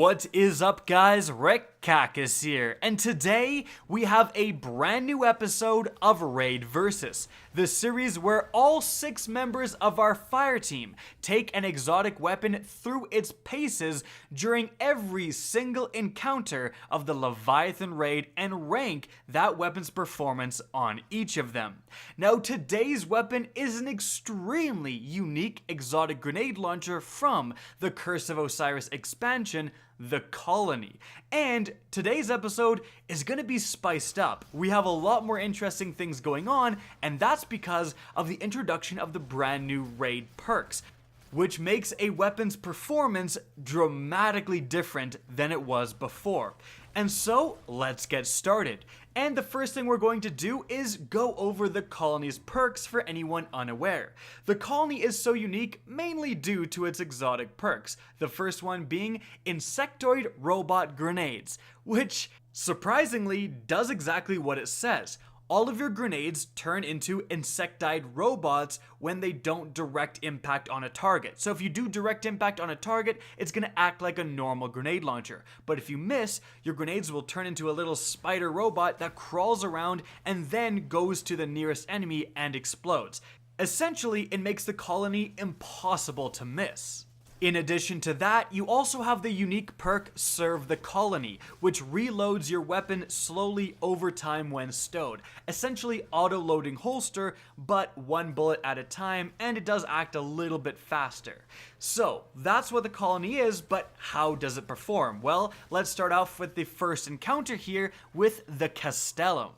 What is up, guys? Rick Cacus here, and today we have a brand new episode of Raid Versus, the series where all 6 members of our fire team take an exotic weapon through its paces during every single encounter of the Leviathan Raid and rank that weapon's performance on each of them. Now, today's weapon is an extremely unique exotic grenade launcher from the Curse of Osiris expansion, the Colony. And today's episode is going to be spiced up. We have a lot more interesting things going on, and that's because of the introduction of the brand new raid perks, which makes a weapon's performance dramatically different than it was before. And so, let's get started. And the first thing we're going to do is go over the Colony's perks for anyone unaware. The Colony is so unique mainly due to its exotic perks. The first one being Insectoid Robot Grenades, which surprisingly does exactly what it says. All of your grenades turn into insectoid robots when they don't direct impact on a target. So if you do direct impact on a target, it's going to act like a normal grenade launcher. But if you miss, your grenades will turn into a little spider robot that crawls around and then goes to the nearest enemy and explodes. Essentially, it makes the Colony impossible to miss. In addition to that, you also have the unique perk Serve the Colony, which reloads your weapon slowly over time when stowed. Essentially auto-loading holster, but 1 bullet at a time, and it does act a little bit faster. So, that's what the Colony is, but how does it perform? Well, let's start off with the first encounter here with the Castellum.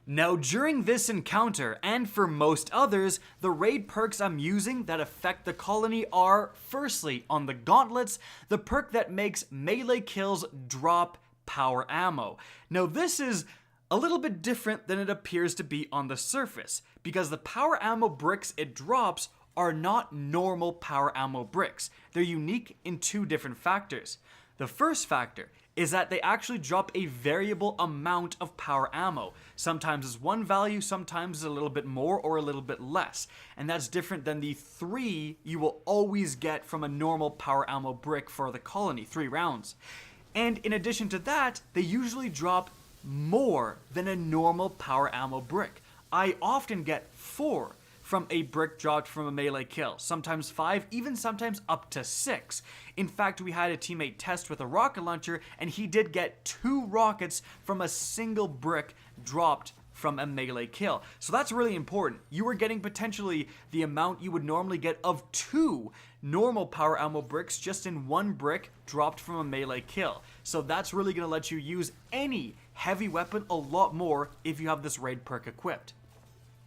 Now, during this encounter, and for most others, the raid perks I'm using that affect the Colony are, firstly, on the Gauntlets, the perk that makes melee kills drop power ammo. Now, this is a little bit different than it appears to be on the surface, because the power ammo bricks it drops are not normal power ammo bricks. They're unique in 2 different factors. The first factor is that they actually drop a variable amount of power ammo. Sometimes it's 1 value, sometimes it's a little bit more or a little bit less. And that's different than the 3 you will always get from a normal power ammo brick for the Colony, 3 rounds. And in addition to that, they usually drop more than a normal power ammo brick. I often get 4 from a brick dropped from a melee kill, sometimes 5, even sometimes up to 6. In fact, we had a teammate test with a rocket launcher, and he did get 2 rockets from a single brick dropped from a melee kill. So that's really important. You are getting potentially the amount you would normally get of 2 normal power ammo bricks just in 1 brick dropped from a melee kill. So that's really going to let you use any heavy weapon a lot more if you have this raid perk equipped.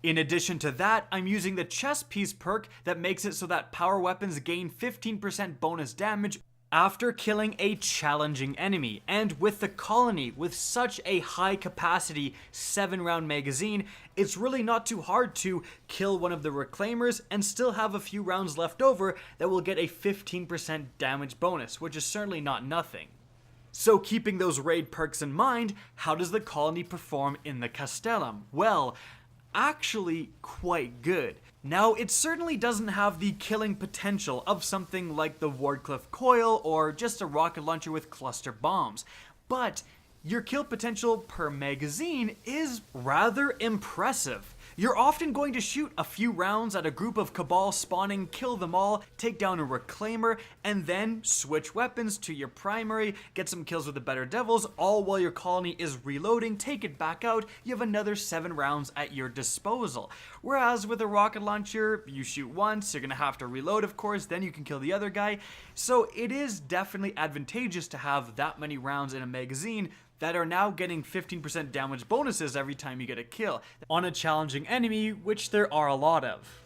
In addition to that, I'm using the chest piece perk that makes it so that power weapons gain 15% bonus damage after killing a challenging enemy. And with the Colony, with such a high capacity 7-round magazine, it's really not too hard to kill one of the Reclaimers and still have a few rounds left over that will get a 15% damage bonus, which is certainly not nothing. So keeping those raid perks in mind, how does the Colony perform in the Castellum? Well, actually quite good. Now, it certainly doesn't have the killing potential of something like the Wardcliff Coil or just a rocket launcher with cluster bombs, but your kill potential per magazine is rather impressive. You're often going to shoot a few rounds at a group of Cabal spawning, kill them all, take down a Reclaimer, and then switch weapons to your primary, get some kills with the Better Devils, all while your Colony is reloading, take it back out, you have another 7 rounds at your disposal. Whereas with a rocket launcher, you shoot once, you're going to have to reload of course, then you can kill the other guy. So it is definitely advantageous to have that many rounds in a magazine that are now getting 15% damage bonuses every time you get a kill on a challenging enemy, which there are a lot of.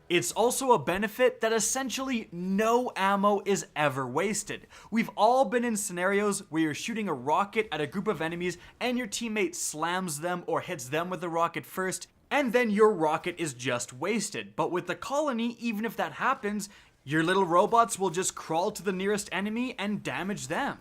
It's also a benefit that essentially no ammo is ever wasted. We've all been in scenarios where you're shooting a rocket at a group of enemies and your teammate slams them or hits them with the rocket first, and then your rocket is just wasted. But with the Colony, even if that happens, your little robots will just crawl to the nearest enemy and damage them.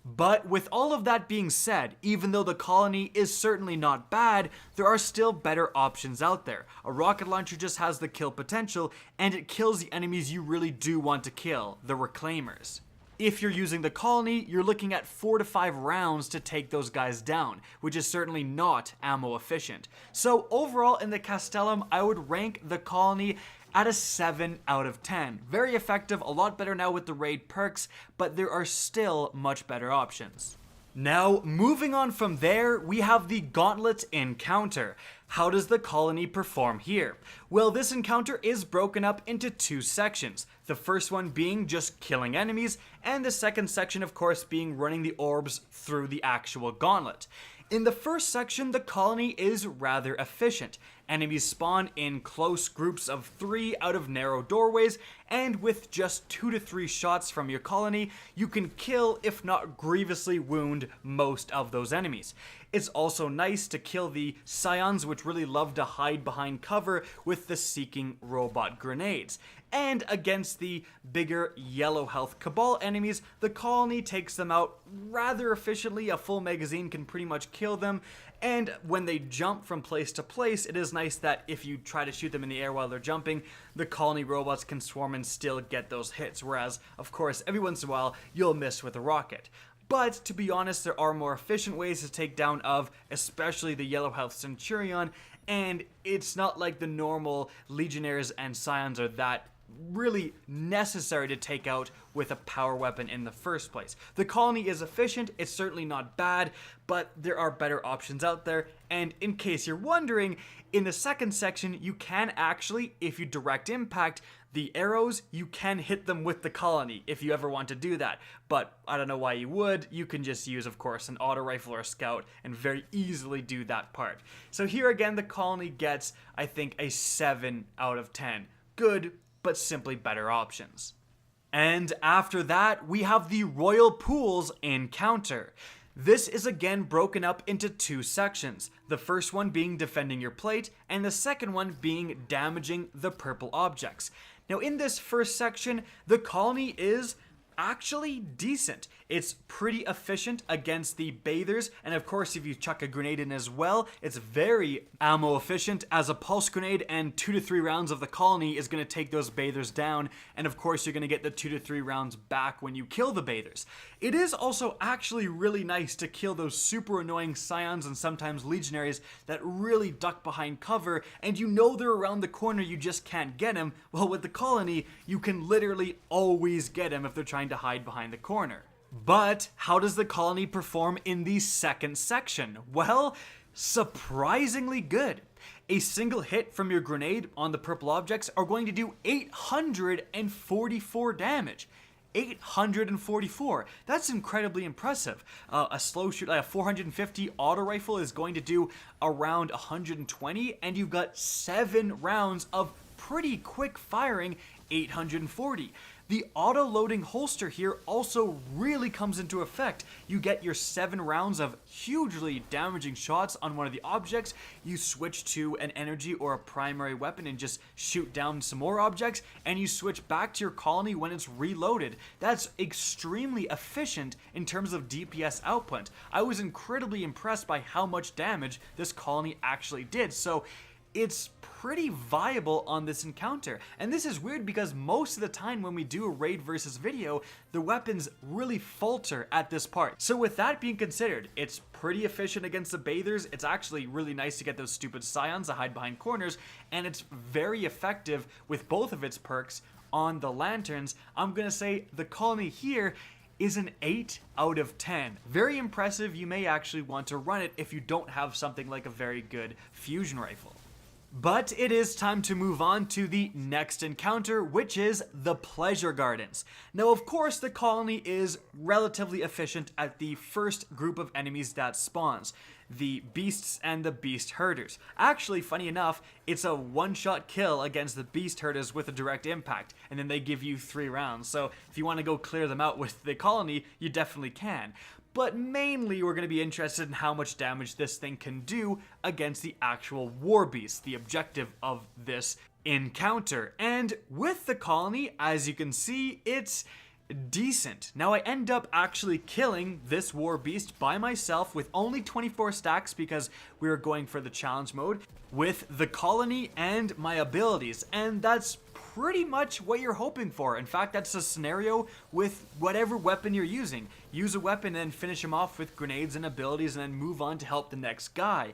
But with all of that being said, even though the Colony is certainly not bad, there are still better options out there. A rocket launcher just has the kill potential, and it kills the enemies you really do want to kill, the Reclaimers. If you're using the colony, you're looking at 4 to 5 rounds to take those guys down, which is certainly not ammo efficient. So overall in the Castellum, I would rank the colony at a 7 out of 10. Very effective, a lot better now with the raid perks, but there are still much better options. Now, moving on from there, we have the Gauntlet encounter. How does the colony perform here? Well, this encounter is broken up into 2 sections. The first one being just killing enemies, and the second section, of course, being running the orbs through the actual gauntlet. In the first section, the colony is rather efficient. Enemies spawn in close groups of 3 out of narrow doorways, and with just 2 to 3 shots from your colony, you can kill, if not grievously wound, most of those enemies. It's also nice to kill the scions, which really love to hide behind cover with the Seeking Robot grenades. And against the bigger yellow health Cabal enemies, the colony takes them out rather efficiently. A full magazine can pretty much kill them. And when they jump from place to place, it is nice that if you try to shoot them in the air while they're jumping, the colony robots can swarm and still get those hits. Whereas, of course, every once in a while, you'll miss with a rocket. But to be honest, there are more efficient ways to take down of, especially the yellow health Centurion, and it's not like the normal Legionnaires and Scions are that really necessary to take out with a power weapon in the first place. The colony is efficient, it's certainly not bad, but there are better options out there, and in case you're wondering, in the second section, you can actually, if you direct impact the arrows, you can hit them with the colony if you ever want to do that. But I don't know why you would. You can just use, of course, an auto rifle or a scout and very easily do that part. So here again, the colony gets, I think, a 7 out of 10. Good, but simply better options. And after that, we have the Royal Pools encounter. This is again broken up into 2 sections, the first one being defending your plate, and the second one being damaging the purple objects. Now in this first section, the colony is actually decent. It's pretty efficient against the bathers, and of course if you chuck a grenade in as well, it's very ammo efficient, as a pulse grenade and 2 to 3 rounds of the colony is going to take those bathers down, and of course you're going to get the 2 to 3 rounds back when you kill the bathers. It is also actually really nice to kill those super annoying scions and sometimes legionaries that really duck behind cover, and you know they're around the corner, you just can't get them. Well, with the colony, you can literally always get them if they're trying to hide behind the corner. But how does the colony perform in the second section? Well, surprisingly good. A single hit from your grenade on the purple objects are going to do 844 damage. 844. That's incredibly impressive. A slow shoot, like a 450 auto rifle, is going to do around 120, and you've got 7 rounds of pretty quick firing 840. The auto-loading holster here also really comes into effect. You get your 7 rounds of hugely damaging shots on one of the objects, you switch to an energy or a primary weapon and just shoot down some more objects, and you switch back to your colony when it's reloaded. That's extremely efficient in terms of DPS output. I was incredibly impressed by how much damage this colony actually did, so it's pretty viable on this encounter. And this is weird because most of the time when we do a raid versus video, the weapons really falter at this part. So with that being considered, it's pretty efficient against the bathers. It's actually really nice to get those stupid scions that hide behind corners, and it's very effective with both of its perks on the lanterns. I'm gonna say the colony here is an 8 out of 10. Very impressive. You may actually want to run it if you don't have something like a very good fusion rifle. But it is time to move on to the next encounter, which is the Pleasure Gardens. Now, of course, the colony is relatively efficient at the first group of enemies that spawns, the beasts and the beast herders. Actually, funny enough, it's a one-shot kill against the beast herders with a direct impact, and then they give you 3 rounds. So if you want to go clear them out with the colony, you definitely can. But mainly we're going to be interested in how much damage this thing can do against the actual war beast, the objective of this encounter. And with the colony, as you can see, it's decent. Now I end up actually killing this war beast by myself with only 24 stacks because we were going for the challenge mode with the colony and my abilities, and that's pretty much what you're hoping for. In fact, that's a scenario with whatever weapon you're using. Use a weapon and finish him off with grenades and abilities and then move on to help the next guy.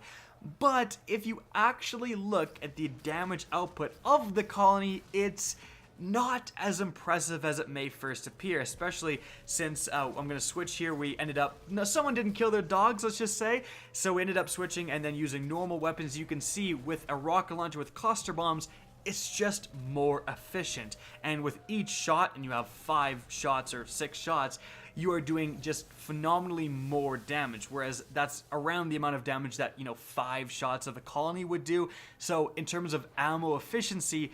But if you actually look at the damage output of the colony, it's not as impressive as it may first appear, especially since I'm going to switch here. We ended up, no, someone didn't kill their dogs, let's just say, so we ended up switching and then using normal weapons. You can see with a rocket launcher with cluster bombs, it's just more efficient, and with each shot, and you have 5 shots or 6 shots, you are doing just phenomenally more damage, whereas that's around the amount of damage that, 5 shots of a colony would do. So in terms of ammo efficiency,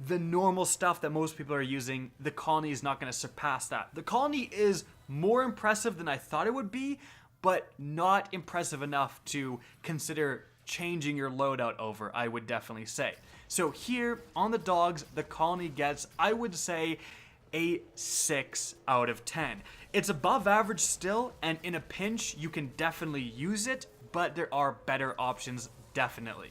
the normal stuff that most people are using, the colony is not going to surpass that. The colony is more impressive than I thought it would be, but not impressive enough to consider changing your loadout over, I would definitely say. So here on the dogs, the colony gets, I would say, a 6 out of 10. It's above average still, and in a pinch, you can definitely use it, but there are better options, definitely.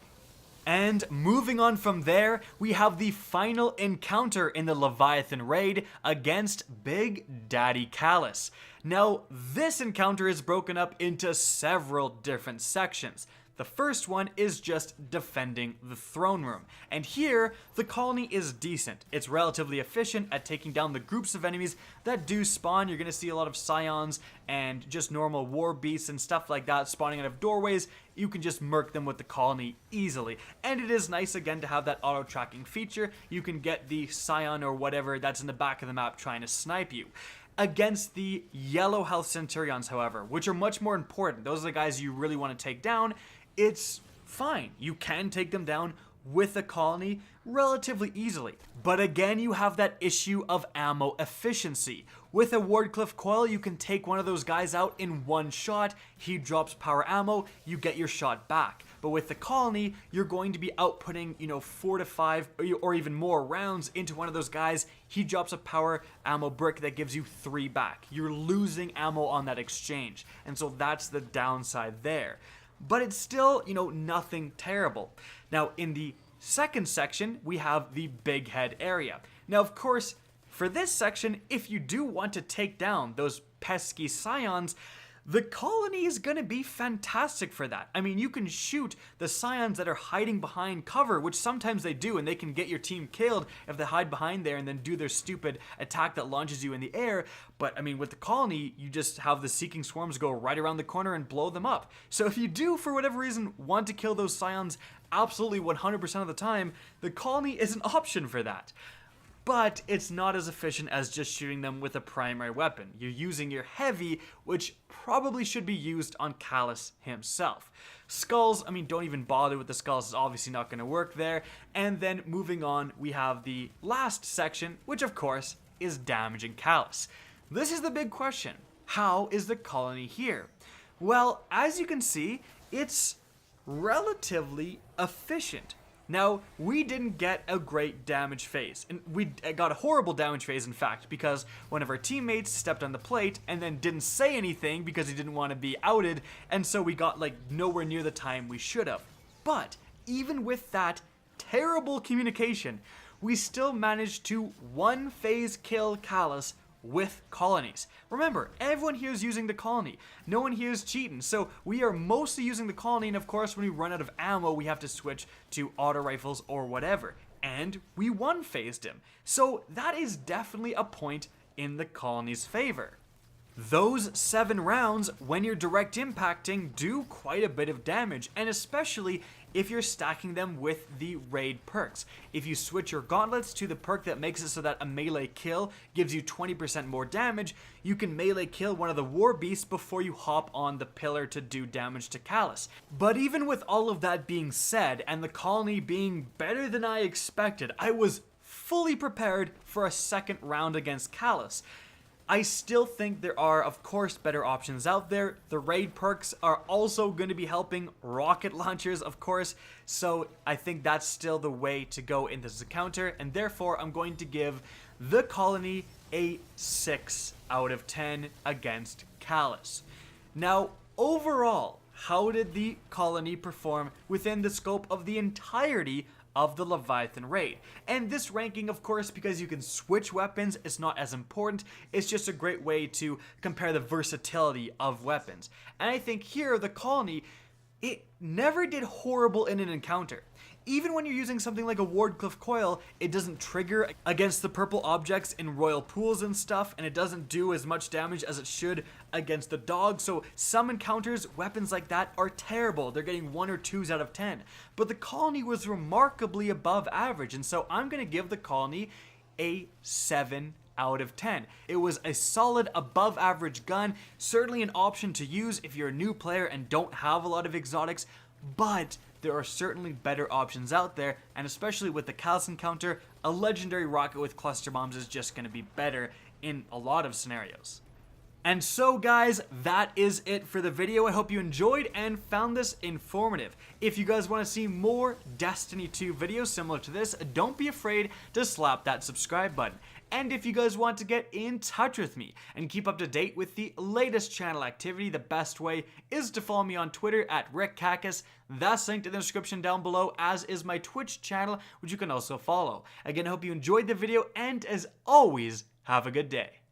And moving on from there, we have the final encounter in the Leviathan Raid against Big Daddy Calus. Now, this encounter is broken up into several different sections. The first one is just defending the throne room. And here, the colony is decent. It's relatively efficient at taking down the groups of enemies that do spawn. You're going to see a lot of scions and just normal war beasts and stuff like that spawning out of doorways. You can just murk them with the colony easily. And it is nice, again, to have that auto-tracking feature. You can get the scion or whatever that's in the back of the map trying to snipe you. Against the yellow health centurions, however, which are much more important, those are the guys you really want to take down, it's fine. You can take them down with a colony relatively easily. But again, you have that issue of ammo efficiency. With a Wardcliff coil, you can take one of those guys out in one shot. He drops power ammo, you get your shot back. But with the colony, you're going to be outputting, 4 to 5 or even more rounds into one of those guys. He drops a power ammo brick that gives you 3 back. You're losing ammo on that exchange. And so that's the downside there. But it's still, nothing terrible. Now, in the second section, we have the big head area. Now, of course, for this section, if you do want to take down those pesky scions, the colony is going to be fantastic for that. I mean, you can shoot the scions that are hiding behind cover, which sometimes they do, and they can get your team killed if they hide behind there and then do their stupid attack that launches you in the air. But, I mean, with the colony, you just have the seeking swarms go right around the corner and blow them up. So if you do, for whatever reason, want to kill those scions absolutely 100% of the time, the colony is an option for that. But it's not as efficient as just shooting them with a primary weapon. You're using your heavy, which probably should be used on Calus himself. Skulls, I mean, don't even bother with the skulls. It's obviously not going to work there. And then moving on, we have the last section, which of course is damaging Calus. This is the big question. How is the colony here? Well, as you can see, it's relatively efficient. Now, we didn't get a great damage phase, and we got a horrible damage phase, in fact, because one of our teammates stepped on the plate and then didn't say anything because he didn't want to be outed, and so we got nowhere near the time we should have. But even with that terrible communication, we still managed to one phase kill Calus with colonies. Remember, everyone here is using the colony. No one here is cheating. So we are mostly using the colony, and of course when we run out of ammo, we have to switch to auto rifles or whatever. And we one-phased him. So that is definitely a point in the colony's favor. Those 7 rounds, when you're direct impacting, do quite a bit of damage, and especially if you're stacking them with the raid perks. If you switch your gauntlets to the perk that makes it so that a melee kill gives you 20% more damage, you can melee kill one of the war beasts before you hop on the pillar to do damage to Calus. But even with all of that being said, and the colony being better than I expected, I was fully prepared for a second round against Calus. I still think there are, of course, better options out there. The raid perks are also going to be helping rocket launchers, of course, so I think that's still the way to go in this encounter, and therefore I'm going to give the colony a 6 out of 10 against Calus. Now, overall, how did the colony perform within the scope of the entirety of the Leviathan Raid. And this ranking, of course, because you can switch weapons, is not as important. It's just a great way to compare the versatility of weapons. And I think here, the Colony, it never did horrible in an encounter. Even when you're using something like a Wardcliff Coil, it doesn't trigger against the purple objects in royal pools and stuff, and it doesn't do as much damage as it should against the dog. So some encounters, weapons like that are terrible. They're getting 1 or 2s out of 10. But the Colony was remarkably above average, and so I'm going to give the Colony a 7 out of 10. It was a solid above average gun, certainly an option to use if you're a new player and don't have a lot of exotics, but there are certainly better options out there, and especially with the Calus encounter, a legendary rocket with cluster bombs is just going to be better in a lot of scenarios. And so guys, that is it for the video. I hope you enjoyed and found this informative. If you guys want to see more Destiny 2 videos similar to this, don't be afraid to slap that subscribe button. And if you guys want to get in touch with me and keep up to date with the latest channel activity, the best way is to follow me on Twitter at RickCacus. That's linked in the description down below, as is my Twitch channel, which you can also follow. Again, I hope you enjoyed the video, and as always, have a good day.